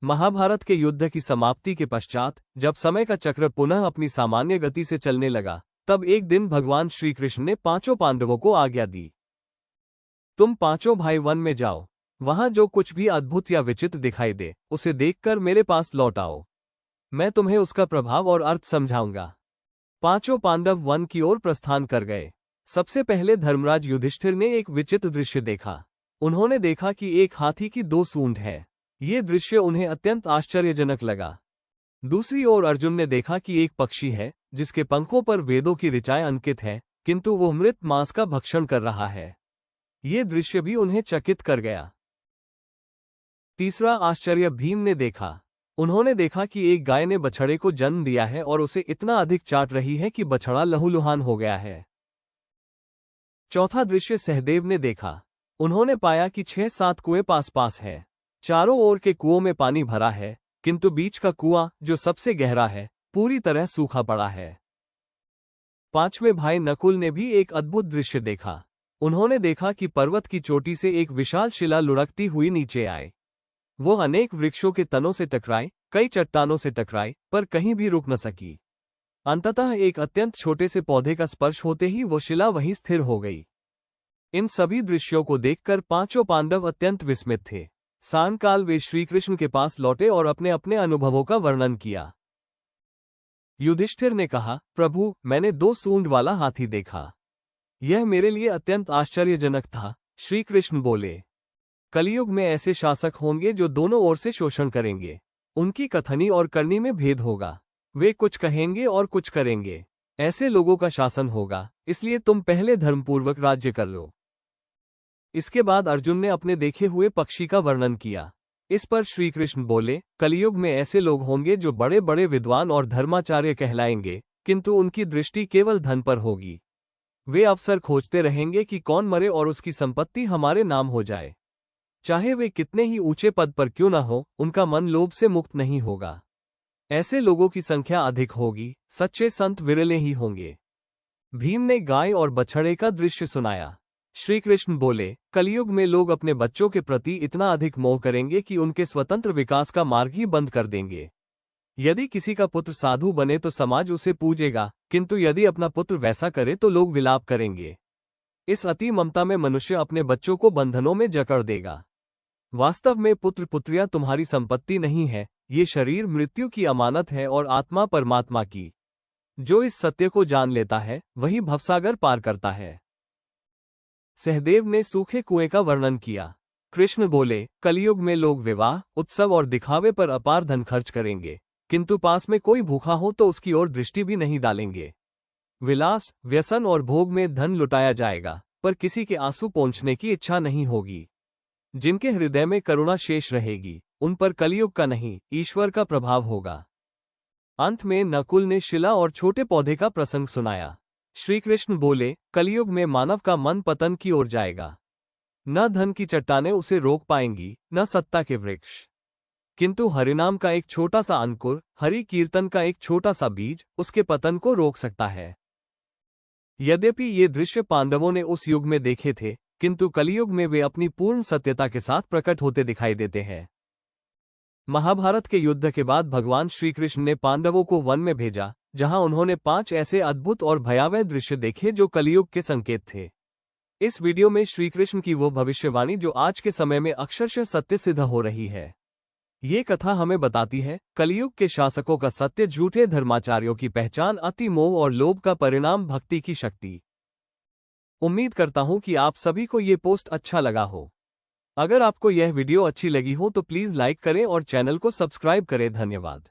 महाभारत के युद्ध की समाप्ति के पश्चात जब समय का चक्र पुनः अपनी सामान्य गति से चलने लगा, तब एक दिन भगवान श्री कृष्ण ने पांचों पांडवों को आज्ञा दी, तुम पांचों भाई वन में जाओ। वहां जो कुछ भी अद्भुत या विचित्र दिखाई दे, उसे देखकर मेरे पास लौट आओ। मैं तुम्हें उसका प्रभाव और अर्थ समझाऊंगा। पांचों पांडव वन की ओर प्रस्थान कर गए। सबसे पहले धर्मराज युधिष्ठिर ने एक विचित्र दृश्य देखा। उन्होंने देखा कि एक हाथी की दो सूंड है। ये दृश्य उन्हें अत्यंत आश्चर्यजनक लगा। दूसरी ओर अर्जुन ने देखा कि एक पक्षी है जिसके पंखों पर वेदों की ऋचाएं अंकित है, किंतु वो मृत मांस का भक्षण कर रहा है। ये दृश्य भी उन्हें चकित कर गया। तीसरा आश्चर्य भीम ने देखा। उन्होंने देखा कि एक गाय ने बछड़े को जन्म दिया है और उसे इतना अधिक चाट रही है कि बछड़ा लहूलुहान हो गया है। चौथा दृश्य सहदेव ने देखा। उन्होंने पाया कि 6-7 कुएं पास पास है। चारों ओर के कुओं में पानी भरा है, किंतु बीच का कुआं, जो सबसे गहरा है, पूरी तरह सूखा पड़ा है। पांचवें भाई नकुल ने भी एक अद्भुत दृश्य देखा। उन्होंने देखा कि पर्वत की चोटी से एक विशाल शिला लुढ़कती हुई नीचे आए। वो अनेक वृक्षों के तनों से टकराई, कई चट्टानों से टकराई, पर कहीं भी रुक न सकी। अंततः एक अत्यंत छोटे से पौधे का स्पर्श होते ही वो शिला वहीं स्थिर हो गई। इन सभी दृश्यों को देखकर पांचों पांडव अत्यंत विस्मित थे। सायंकाल वे श्रीकृष्ण के पास लौटे और अपने अपने अनुभवों का वर्णन किया। युधिष्ठिर ने कहा, प्रभु, मैंने 2 सूंड वाला हाथी देखा। यह मेरे लिए अत्यंत आश्चर्यजनक था। श्री कृष्ण बोले, कलयुग में ऐसे शासक होंगे जो दोनों ओर से शोषण करेंगे। उनकी कथनी और करनी में भेद होगा। वे कुछ कहेंगे और कुछ करेंगे। ऐसे लोगों का शासन होगा, इसलिए तुम पहले धर्मपूर्वक राज्य कर लो। इसके बाद अर्जुन ने अपने देखे हुए पक्षी का वर्णन किया। इस पर श्री कृष्ण बोले, कलयुग में ऐसे लोग होंगे जो बड़े बड़े विद्वान और धर्माचार्य कहलाएंगे, किंतु उनकी दृष्टि केवल धन पर होगी। वे अवसर खोजते रहेंगे कि कौन मरे और उसकी संपत्ति हमारे नाम हो जाए। चाहे वे कितने ही ऊंचे पद पर क्यों न हो, उनका मन लोभ से मुक्त नहीं होगा। ऐसे लोगों की संख्या अधिक होगी, सच्चे संत विरले ही होंगे। भीम ने गाय और बछड़े का दृश्य सुनाया। श्री कृष्ण बोले, कलयुग में लोग अपने बच्चों के प्रति इतना अधिक मोह करेंगे कि उनके स्वतंत्र विकास का मार्ग ही बंद कर देंगे। यदि किसी का पुत्र साधु बने तो समाज उसे पूजेगा, किंतु यदि अपना पुत्र वैसा करे तो लोग विलाप करेंगे। इस अति ममता में मनुष्य अपने बच्चों को बंधनों में जकड़ देगा। वास्तव में पुत्र पुत्रियां तुम्हारी संपत्ति नहीं है। ये शरीर मृत्यु की अमानत है और आत्मा परमात्मा की। जो इस सत्य को जान लेता है वही भवसागर पार करता है। सहदेव ने सूखे कुएं का वर्णन किया। कृष्ण बोले, कलयुग में लोग विवाह, उत्सव और दिखावे पर अपार धन खर्च करेंगे, किंतु पास में कोई भूखा हो तो उसकी ओर दृष्टि भी नहीं डालेंगे। विलास, व्यसन और भोग में धन लुटाया जाएगा, पर किसी के आंसू पोंछने की इच्छा नहीं होगी। जिनके हृदय में करुणा शेष रहेगी, उन पर कलयुग का नहीं, ईश्वर का प्रभाव होगा। अंत में नकुल ने शिला और छोटे पौधे का प्रसंग सुनाया। श्री कृष्ण बोले, कलयुग में मानव का मन पतन की ओर जाएगा। न धन की चट्टानें उसे रोक पाएंगी, न सत्ता के वृक्ष, किंतु हरिनाम का एक छोटा सा अंकुर, हरि कीर्तन का एक छोटा सा बीज उसके पतन को रोक सकता है। यद्यपि ये दृश्य पांडवों ने उस युग में देखे थे, किंतु कलयुग में वे अपनी पूर्ण सत्यता के साथ प्रकट होते दिखाई देते हैं। महाभारत के युद्ध के बाद भगवान श्रीकृष्ण ने पांडवों को वन में भेजा, जहां उन्होंने 5 ऐसे अद्भुत और भयावह दृश्य देखे जो कलयुग के संकेत थे। इस वीडियो में श्रीकृष्ण की वो भविष्यवाणी जो आज के समय में अक्षरशः सत्य सिद्ध हो रही है। ये कथा हमें बताती है, कलयुग के शासकों का सत्य, झूठे धर्माचार्यों की पहचान, अति मोह और लोभ का परिणाम, भक्ति की शक्ति। उम्मीद करता हूं कि आप सभी को ये पोस्ट अच्छा लगा हो। अगर आपको यह वीडियो अच्छी लगी हो तो प्लीज लाइक करें और चैनल को सब्सक्राइब करें। धन्यवाद।